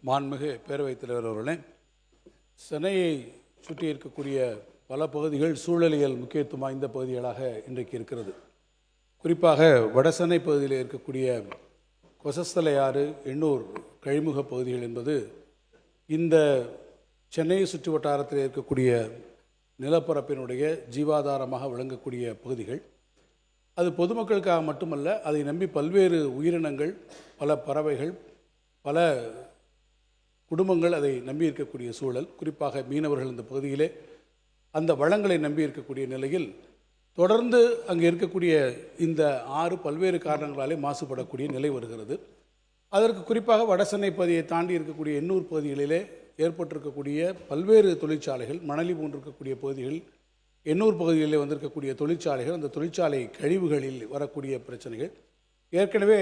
மாண்புமிகு பேரவைத் தலைவர் அவர்களே, சென்னையை சுற்றி இருக்கக்கூடிய பல பகுதிகள் சூழலியல் முக்கியத்துவம் வாய்ந்த பகுதிகளாக இன்றைக்கு இருக்கிறது. குறிப்பாக வடசென்னை பகுதியில் இருக்கக்கூடிய கொசஸ்தலை ஆறு, எண்ணூர் கழிமுக பகுதிகள் என்பது இந்த சென்னையை சுற்று வட்டாரத்தில் இருக்கக்கூடிய நிலப்பரப்பினுடைய ஜீவாதாரமாக விளங்கக்கூடிய பகுதிகள். அது பொதுமக்களுக்காக மட்டுமல்ல, அதை நம்பி பல்வேறு உயிரினங்கள், பல பறவைகள், பல குடும்பங்கள் அதை நம்பி இருக்கக்கூடிய சூழல். குறிப்பாக மீனவர்கள் இந்த பகுதியிலே அந்த வளங்களை நம்பி இருக்கக்கூடிய நிலையில் தொடர்ந்து அங்கே இருக்கக்கூடிய இந்த ஆறு பல்வேறு காரணங்களாலே மாசுபடக்கூடிய நிலை வருகிறது. அதற்கு குறிப்பாக வடசென்னை பகுதியை தாண்டி இருக்கக்கூடிய எண்ணூர் பகுதிகளிலே ஏற்பட்டிருக்கக்கூடிய பல்வேறு தொழிற்சாலைகள், மணலி போன்றிருக்கக்கூடிய பகுதிகள், எண்ணூர் பகுதிகளில் வந்திருக்கக்கூடிய தொழிற்சாலைகள், அந்த தொழிற்சாலை கழிவுகளில் வரக்கூடிய பிரச்சனைகள். ஏற்கனவே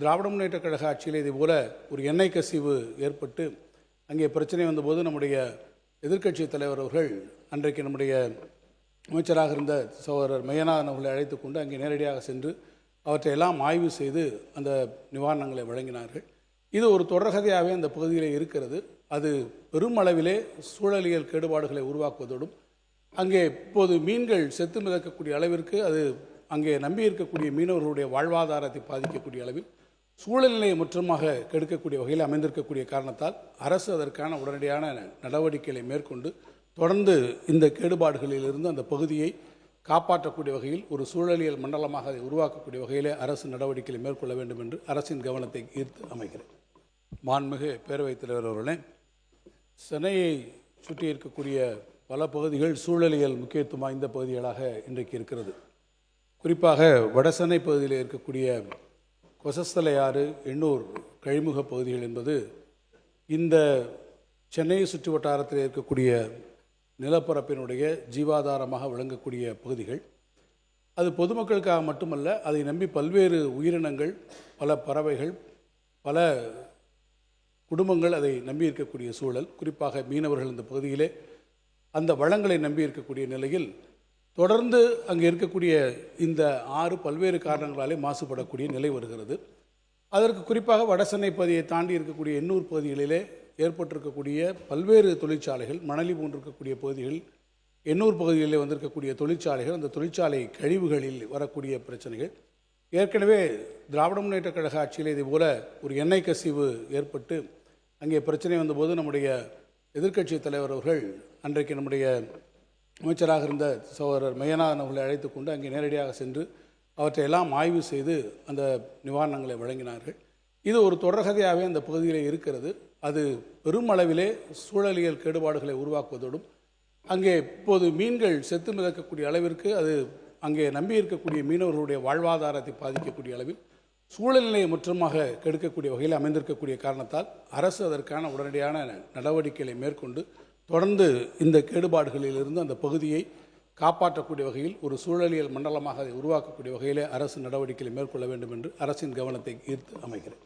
திராவிட முன்னேற்ற கழக ஆட்சியில் இதே போல ஒரு எண்ணெய் கசிவு ஏற்பட்டு அங்கே பிரச்சனை வந்தபோது நம்முடைய எதிர்க்கட்சி தலைவர் அவர்கள் அன்றைக்கு நம்முடைய அமைச்சராக இருந்த சகோதரர் மையநாதன் அவர்களை அழைத்து கொண்டு அங்கே நேரடியாக சென்று அவற்றையெல்லாம் ஆய்வு செய்து அந்த நிவாரணங்களை வழங்கினார்கள். இது ஒரு தொடர்கதையாகவே அந்த பகுதியில் இருக்கிறது. அது பெருமளவிலே சூழலியல் கேடுபாடுகளை உருவாக்குவதோடும் அங்கே இப்போது மீன்கள் செத்து மிதக்கக்கூடிய அளவிற்கு அது அங்கே நம்பி இருக்கக்கூடிய மீனவர்களுடைய வாழ்வாதாரத்தை பாதிக்கக்கூடிய அளவில் சூழல்நிலையை முற்றமாக கெடுக்கக்கூடிய வகையில் அமைந்திருக்கக்கூடிய காரணத்தால் அரசு அதற்கான உடனடியான நடவடிக்கைகளை மேற்கொண்டு தொடர்ந்து இந்த கேடுபாடுகளிலிருந்து அந்த பகுதியை காப்பாற்றக்கூடிய வகையில் ஒரு சூழலியல் மண்டலமாக அதை உருவாக்கக்கூடிய வகையில் அரசு நடவடிக்கைகளை மேற்கொள்ள வேண்டும் என்று அரசின் கவனத்தை ஈர்த்து அமைகிறேன். மாண்புமிகு பேரவைத் தலைவர் அவர்களே, சென்னையை சுற்றி இருக்கக்கூடிய பல பகுதிகள் சூழலியல் முக்கியத்துவம் வாய்ந்த பகுதிகளாக இன்றைக்கு இருக்கிறது. குறிப்பாக வடசென்னை பகுதியில் இருக்கக்கூடிய கொசஸ்தலை ஆறு, எண்ணூர் கழிமுக பகுதிகள் என்பது இந்த சென்னையை சுற்று வட்டாரத்தில் இருக்கக்கூடிய நிலப்பரப்பினுடைய ஜீவாதாரமாக விளங்கக்கூடிய பகுதிகள். அது பொதுமக்களுக்காக மட்டுமல்ல, அதை நம்பி பல்வேறு உயிரினங்கள், பல பறவைகள், பல குடும்பங்கள் அதை நம்பி இருக்கக்கூடிய சூழல். குறிப்பாக மீனவர்கள் இந்த பகுதியிலே அந்த வளங்களை நம்பி இருக்கக்கூடிய நிலையில் தொடர்ந்து அங்கே இருக்கக்கூடிய இந்த ஆறு பல்வேறு காரணங்களாலே மாசுபடக்கூடிய நிலை வருகிறது. அதற்கு குறிப்பாக வடசென்னை பகுதியை தாண்டி இருக்கக்கூடிய எண்ணூர் பகுதிகளிலே ஏற்பட்டிருக்கக்கூடிய பல்வேறு தொழிற்சாலைகள், மணலி போன்றிருக்கக்கூடிய பகுதிகள், எண்ணூர் பகுதிகளில் வந்திருக்கக்கூடிய தொழிற்சாலைகள், அந்த தொழிற்சாலை கழிவுகளில் வரக்கூடிய பிரச்சனைகள். ஏற்கனவே திராவிட முன்னேற்ற கழக ஆட்சியில் இதே போல ஒரு எண்ணெய் கசிவு ஏற்பட்டு அங்கே பிரச்சனை வந்தபோது நம்முடைய எதிர்க்கட்சி தலைவர் அவர்கள் அன்றைக்கு நம்முடைய அமைச்சராக இருந்த சகோதரர் மையநாதன் அவர்களை அழைத்து கொண்டு அங்கே நேரடியாக சென்று அவற்றையெல்லாம் ஆய்வு செய்து அந்த நிவாரணங்களை வழங்கினார்கள். இது ஒரு தொடர்கதையாகவே அந்த பகுதியில் இருக்கிறது. அது பெருமளவிலே சூழலியல் கேடுபாடுகளை உருவாக்குவதோடும் அங்கே இப்போது மீன்கள் செத்து மிதக்கக்கூடிய அளவிற்கு அது அங்கே நம்பி இருக்கக்கூடிய மீனவர்களுடைய வாழ்வாதாரத்தை பாதிக்கக்கூடிய அளவில் சூழல்நிலையை முற்றமாக கெடுக்கக்கூடிய வகையில் அமைந்திருக்கக்கூடிய காரணத்தால் அரசு அதற்கான உடனடியான நடவடிக்கைகளை மேற்கொண்டு தொடர்ந்து இந்த கேடுபாடுகளிலிருந்து அந்த பகுதியை காப்பாற்றக்கூடிய வகையில் ஒரு சூழலியல் மண்டலமாக அதை உருவாக்கக்கூடிய வகையிலே அரசு நடவடிக்கைகளை மேற்கொள்ள வேண்டும் என்று அரசின் கவனத்தை ஈர்த்து அமைகிறேன்.